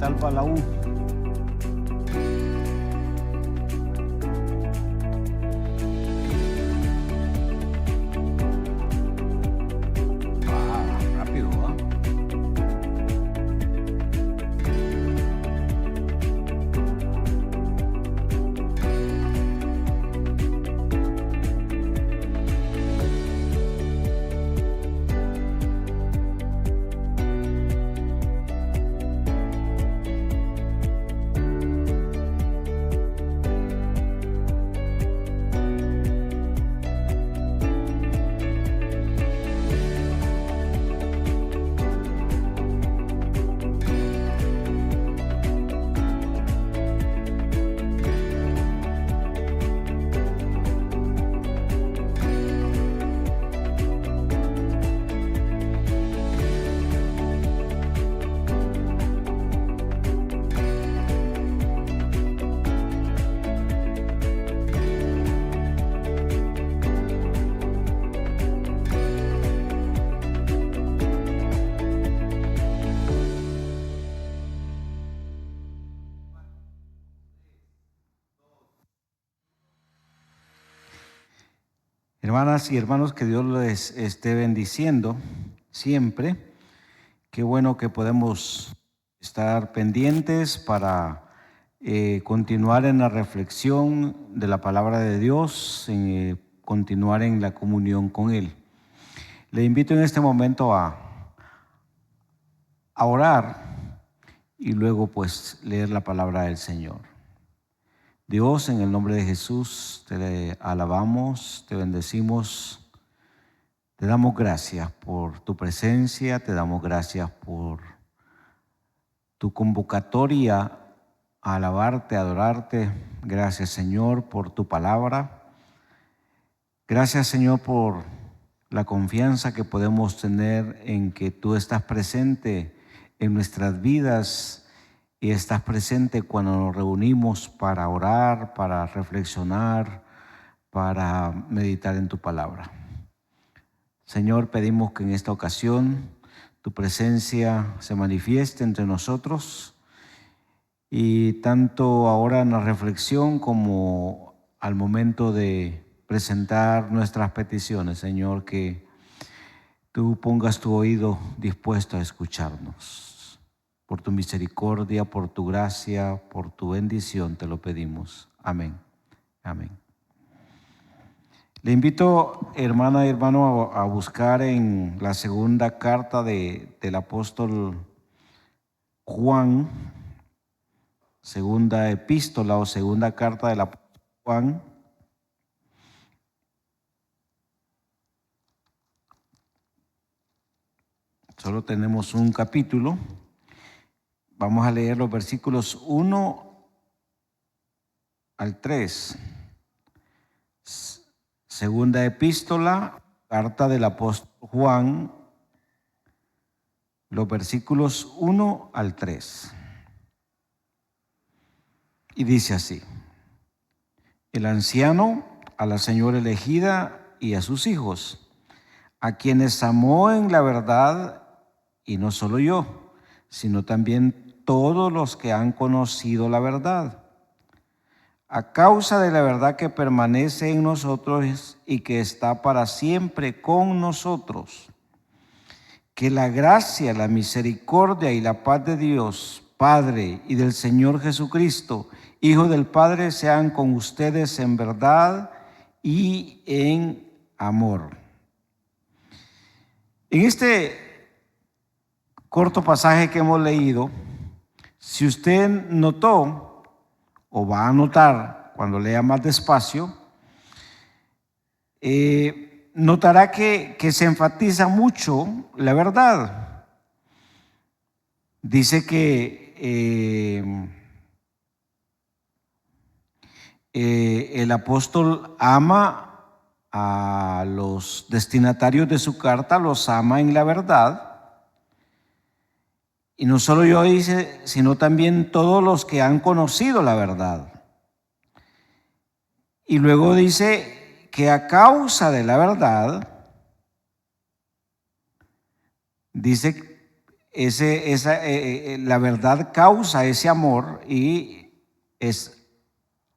tal va la U? Rápido, ¿ah? Hermanas y hermanos, que Dios les esté bendiciendo siempre. Qué bueno que podemos estar pendientes para continuar en la reflexión de la palabra de Dios, continuar en la comunión con Él. Le invito en este momento a orar y luego pues leer la palabra del Señor. Dios, en el nombre de Jesús, te alabamos, te bendecimos, te damos gracias por tu presencia, te damos gracias por tu convocatoria a alabarte, a adorarte. Gracias, Señor, por tu palabra. Gracias, Señor, por la confianza que podemos tener en que tú estás presente en nuestras vidas y estás presente cuando nos reunimos para orar, para reflexionar, para meditar en tu palabra. Señor, pedimos que en esta ocasión tu presencia se manifieste entre nosotros y tanto ahora en la reflexión como al momento de presentar nuestras peticiones, Señor, que tú pongas tu oído dispuesto a escucharnos. Por tu misericordia, por tu gracia, por tu bendición te lo pedimos. Amén. Amén. Le invito, hermana y hermano, a buscar en la segunda carta del apóstol Juan, segunda epístola o segunda carta del apóstol Juan. Solo tenemos un capítulo. Vamos a leer los versículos 1 al 3. Segunda epístola, carta del apóstol Juan, los versículos 1 al 3. Y dice así: el anciano a la señora elegida y a sus hijos, a quienes amó en la verdad, y no solo yo, sino también todos los que han conocido la verdad, a causa de la verdad que permanece en nosotros y que está para siempre con nosotros. Que la gracia, la misericordia y la paz de Dios, Padre, y del Señor Jesucristo, Hijo del Padre, sean con ustedes en verdad y en amor. En este corto pasaje que hemos leído, si usted notó o va a notar cuando lea más despacio, notará que se enfatiza mucho la verdad. Dice que el apóstol ama a los destinatarios de su carta, los ama en la verdad. Y no solo yo, dice, sino también todos los que han conocido la verdad. Y luego dice que a causa de la verdad, dice la verdad causa ese amor y es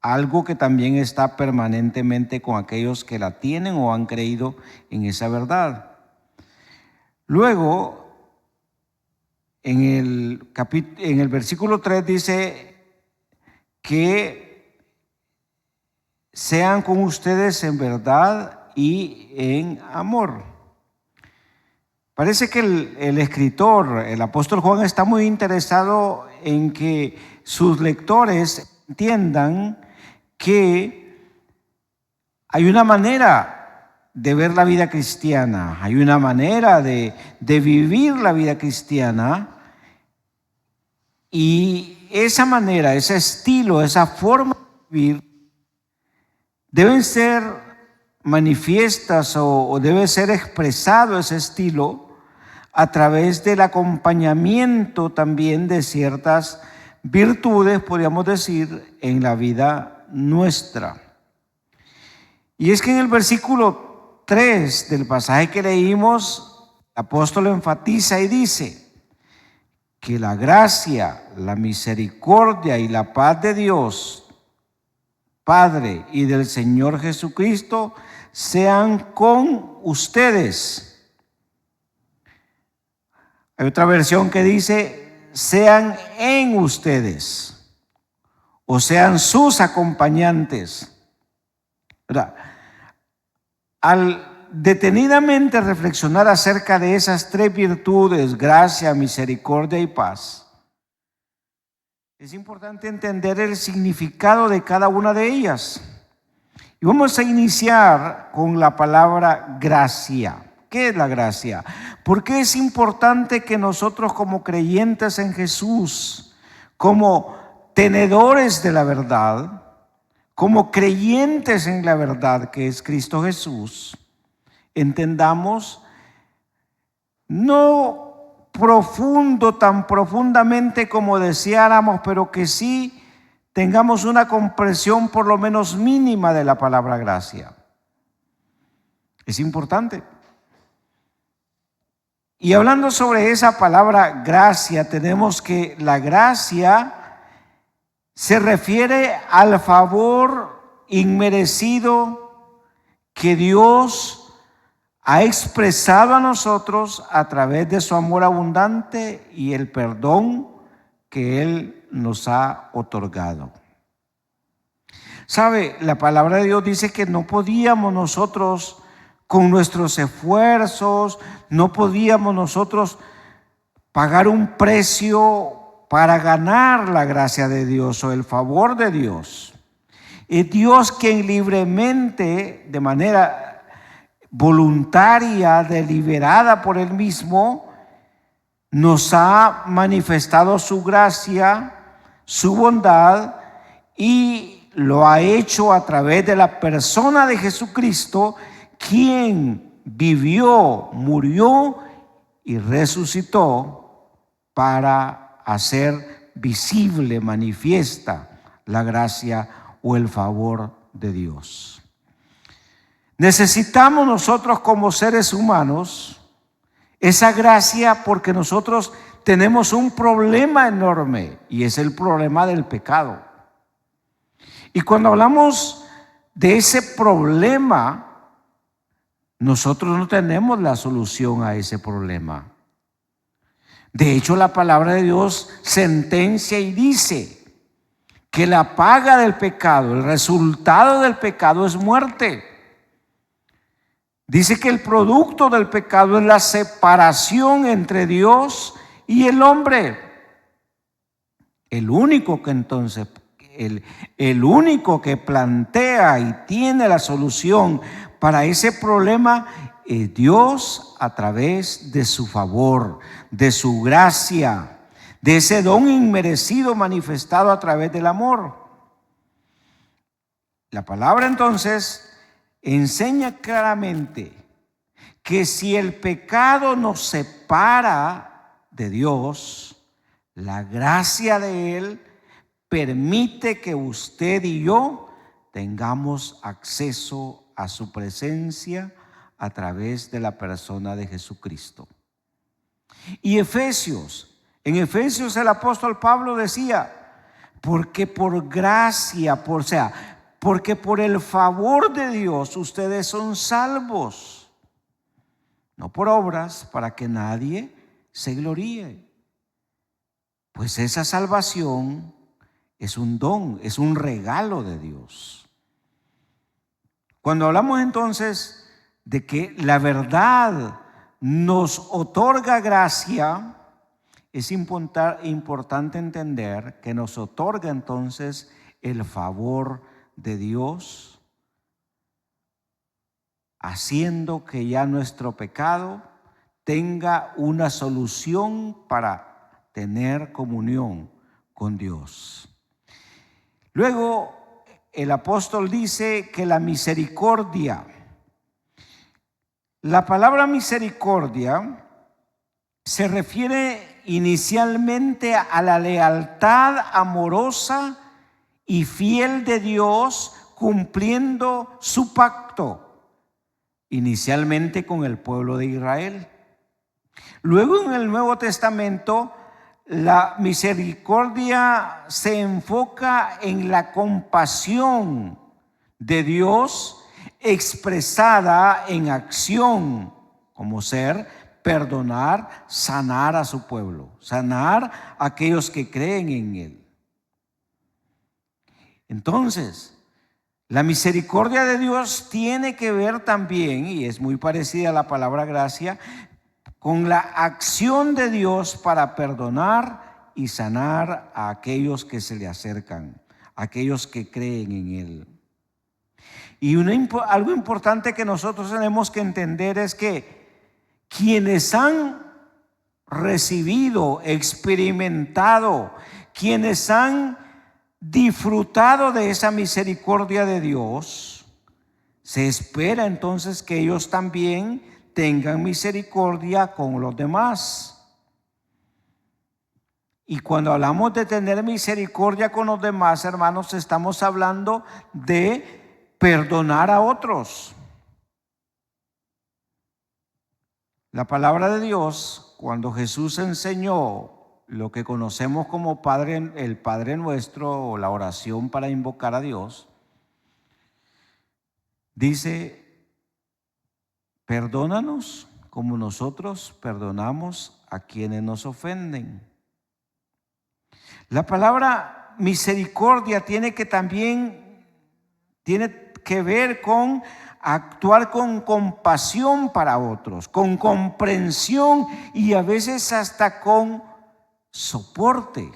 algo que también está permanentemente con aquellos que la tienen o han creído en esa verdad. Luego, en el versículo 3 dice que sean con ustedes en verdad y en amor. Parece que el escritor, el apóstol Juan, está muy interesado en que sus lectores entiendan que hay una manera de ver la vida cristiana, hay una manera de vivir la vida cristiana, y esa manera, ese estilo, esa forma de vivir deben ser manifiestas o debe ser expresado ese estilo a través del acompañamiento también de ciertas virtudes, podríamos decir, en la vida nuestra. Y es que en el versículo 3 del pasaje que leímos, el apóstol enfatiza y dice que la gracia, la misericordia y la paz de Dios Padre y del Señor Jesucristo sean con ustedes. Hay otra versión que dice sean en ustedes o sean sus acompañantes. ¿Verdad? Al detenidamente reflexionar acerca de esas tres virtudes, gracia, misericordia y paz, es importante entender el significado de cada una de ellas. Y vamos a iniciar con la palabra gracia. ¿Qué es la gracia? ¿Por qué es importante que nosotros como creyentes en Jesús, como tenedores de la verdad, como creyentes en la verdad que es Cristo Jesús, entendamos no tan profundamente como deseáramos, pero que sí tengamos una comprensión por lo menos mínima de la palabra gracia? Es importante. Y hablando sobre esa palabra gracia, tenemos que la gracia se refiere al favor inmerecido que Dios ha expresado a nosotros a través de su amor abundante y el perdón que Él nos ha otorgado. ¿Sabe? La palabra de Dios dice que no podíamos nosotros con nuestros esfuerzos, no podíamos nosotros pagar un precio para ganar la gracia de Dios o el favor de Dios. Es Dios quien libremente, de manera voluntaria, deliberada por Él mismo, nos ha manifestado su gracia, su bondad, y lo ha hecho a través de la persona de Jesucristo, quien vivió, murió y resucitó para hacer visible, manifiesta la gracia o el favor de Dios. Necesitamos nosotros como seres humanos esa gracia porque nosotros tenemos un problema enorme y es el problema del pecado. Y cuando hablamos de ese problema, nosotros no tenemos la solución a ese problema. De hecho, la palabra de Dios sentencia y dice que la paga del pecado, el resultado del pecado es muerte. Dice que el producto del pecado es la separación entre Dios y el hombre. El único que entonces, el único que plantea y tiene la solución para ese problema es Dios a través de su favor, de su gracia, de ese don inmerecido manifestado a través del amor. La palabra entonces enseña claramente que si el pecado nos separa de Dios, la gracia de Él permite que usted y yo tengamos acceso a su presencia a través de la persona de Jesucristo. Y en Efesios el apóstol Pablo decía, porque por gracia, porque por el favor de Dios ustedes son salvos, no por obras, para que nadie se gloríe. Pues esa salvación es un don, es un regalo de Dios. Cuando hablamos entonces de que la verdad nos otorga gracia, es importante entender que nos otorga entonces el favor de Dios, haciendo que ya nuestro pecado tenga una solución para tener comunión con Dios. Luego, el apóstol dice que la misericordia, la palabra misericordia se refiere inicialmente a la lealtad amorosa y fiel de Dios cumpliendo su pacto, inicialmente con el pueblo de Israel. Luego en el Nuevo Testamento, la misericordia se enfoca en la compasión de Dios expresada en acción, como ser perdonar, sanar a su pueblo, sanar a aquellos que creen en Él. Entonces, la misericordia de Dios tiene que ver también, y es muy parecida a la palabra gracia, con la acción de Dios para perdonar y sanar a aquellos que se le acercan, a aquellos que creen en Él. Y algo importante que nosotros tenemos que entender es que quienes han recibido, experimentado, quienes han disfrutado de esa misericordia de Dios, se espera entonces que ellos también tengan misericordia con los demás. Y cuando hablamos de tener misericordia con los demás, hermanos, estamos hablando de perdonar a otros. La palabra de Dios, cuando Jesús enseñó lo que conocemos como el Padre Nuestro o la oración para invocar a Dios, dice: perdónanos como nosotros perdonamos a quienes nos ofenden. La palabra misericordia tiene que ver con actuar con compasión para otros, con comprensión y a veces hasta con soporte,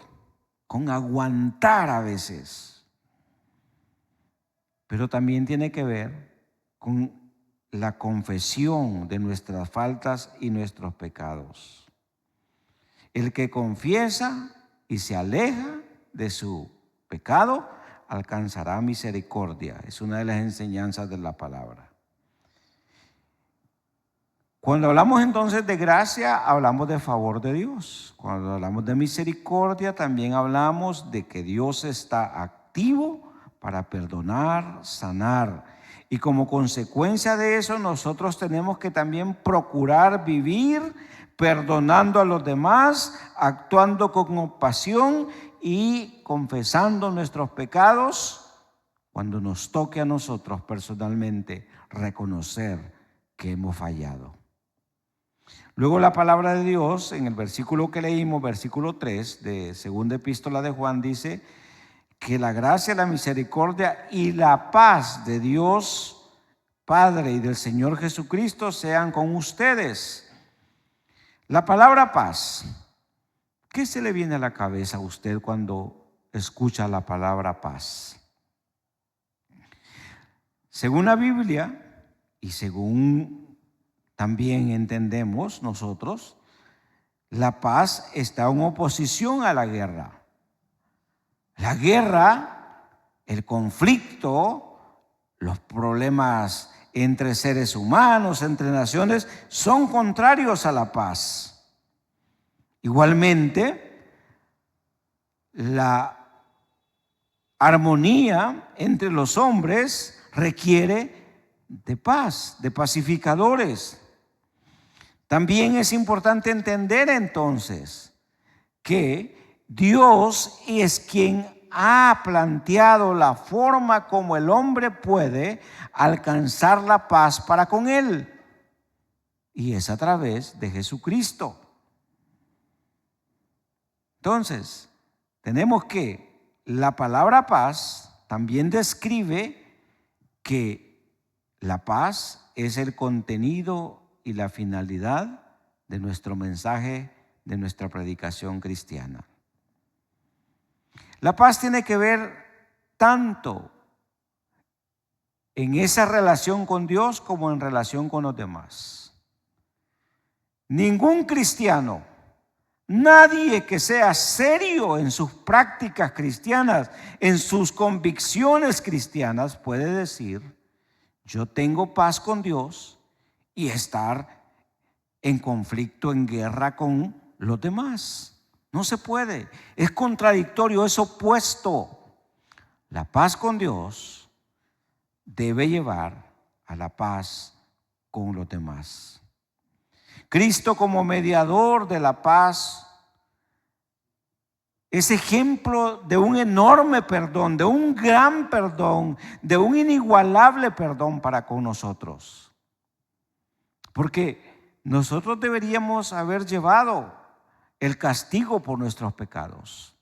con aguantar a veces. Pero también tiene que ver con la confesión de nuestras faltas y nuestros pecados. El que confiesa y se aleja de su pecado alcanzará misericordia. Es una de las enseñanzas de la palabra. Cuando hablamos entonces de gracia, hablamos de favor de Dios. Cuando hablamos de misericordia, también hablamos de que Dios está activo para perdonar, sanar. Y como consecuencia de eso, nosotros tenemos que también procurar vivir perdonando a los demás, actuando con compasión y confesando nuestros pecados cuando nos toque a nosotros personalmente reconocer que hemos fallado. Luego la palabra de Dios, en el versículo que leímos, versículo 3 de segunda epístola de Juan, dice que la gracia, la misericordia y la paz de Dios Padre y del Señor Jesucristo sean con ustedes. La palabra paz, ¿qué se le viene a la cabeza a usted cuando escucha la palabra paz? Según la Biblia y según también entendemos nosotros, la paz está en oposición a la guerra. La guerra, el conflicto, los problemas entre seres humanos, entre naciones, son contrarios a la paz. Igualmente, la armonía entre los hombres requiere de paz, de pacificadores. También es importante entender entonces que Dios es quien ha planteado la forma como el hombre puede alcanzar la paz para con Él. Y es a través de Jesucristo. Entonces, tenemos que la palabra paz también describe que la paz es el contenido y la finalidad de nuestro mensaje, de nuestra predicación cristiana. La paz tiene que ver tanto en esa relación con Dios como en relación con los demás. Ningún cristiano, nadie que sea serio en sus prácticas cristianas, en sus convicciones cristianas, puede decir: yo tengo paz con Dios, y estar en conflicto, en guerra con los demás. No se puede, es contradictorio, es opuesto. La paz con Dios debe llevar a la paz con los demás. Cristo, como mediador de la paz, es ejemplo de un enorme perdón, de un gran perdón, de un inigualable perdón para con nosotros. Porque nosotros deberíamos haber llevado el castigo por nuestros pecados.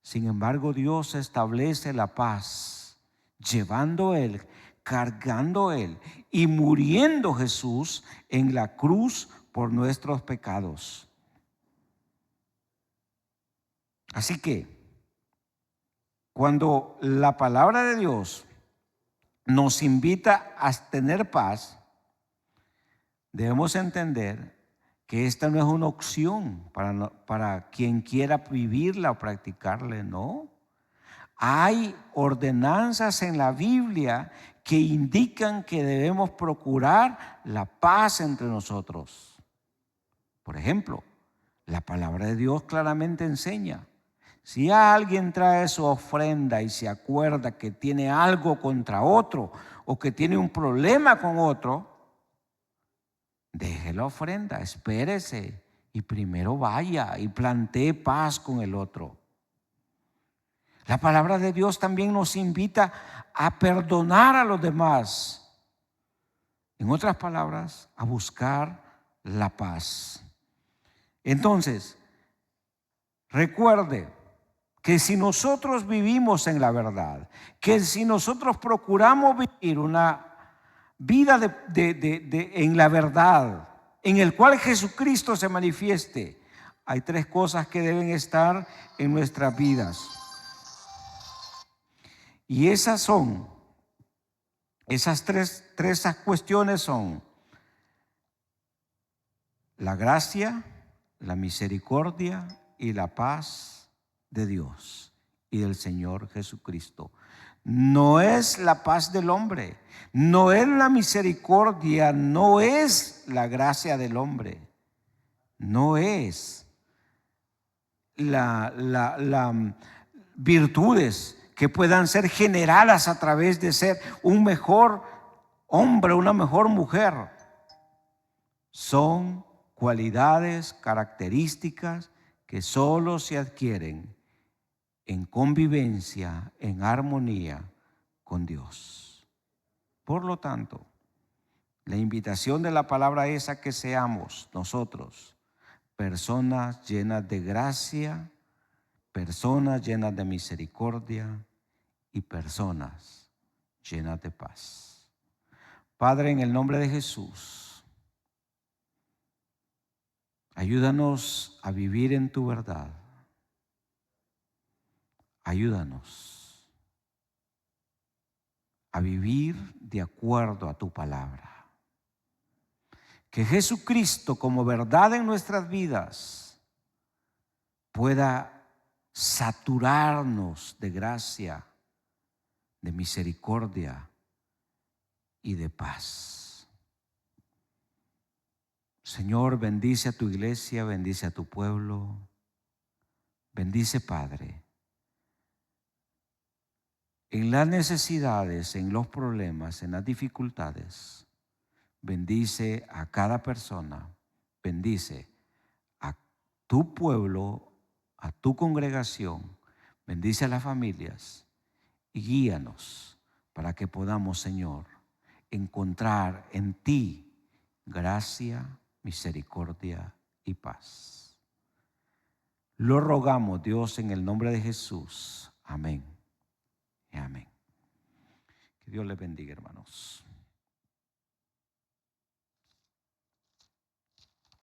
Sin embargo, Dios establece la paz, llevando Él, cargando Él y muriendo Jesús en la cruz por nuestros pecados. Así que, cuando la palabra de Dios nos invita a tener paz, debemos entender que esta no es una opción para quien quiera vivirla o practicarla, no. Hay ordenanzas en la Biblia que indican que debemos procurar la paz entre nosotros. Por ejemplo, la palabra de Dios claramente enseña: si alguien trae su ofrenda y se acuerda que tiene algo contra otro o que tiene un problema con otro, deje la ofrenda, espérese y primero vaya y plantee paz con el otro. La palabra de Dios también nos invita a perdonar a los demás. En otras palabras, a buscar la paz. Entonces, recuerde que si nosotros vivimos en la verdad, que si nosotros procuramos vivir una vida en la verdad, en el cual Jesucristo se manifieste, hay tres cosas que deben estar en nuestras vidas. Y esas tres cuestiones son la gracia, la misericordia y la paz de Dios y del Señor Jesucristo. No es la paz del hombre, no es la misericordia, no es la gracia del hombre, no es la virtudes que puedan ser generadas a través de ser un mejor hombre, una mejor mujer. Son cualidades, características que solo se adquieren en convivencia, en armonía con Dios. Por lo tanto, la invitación de la palabra es a que seamos nosotros personas llenas de gracia, personas llenas de misericordia y personas llenas de paz. Padre, en el nombre de Jesús, ayúdanos a vivir en tu verdad. Ayúdanos a vivir de acuerdo a tu palabra. Que Jesucristo, como verdad en nuestras vidas, pueda saturarnos de gracia, de misericordia y de paz. Señor, bendice a tu iglesia, bendice a tu pueblo. Bendice, Padre, en las necesidades, en los problemas, en las dificultades. Bendice a cada persona bendice a tu pueblo, a tu congregación, bendice a las familias y guíanos para que podamos, Señor, encontrar en ti gracia, misericordia y paz. Lo rogamos, Dios, en el nombre de Jesús. Amén y amén. Que Dios les bendiga, hermanos.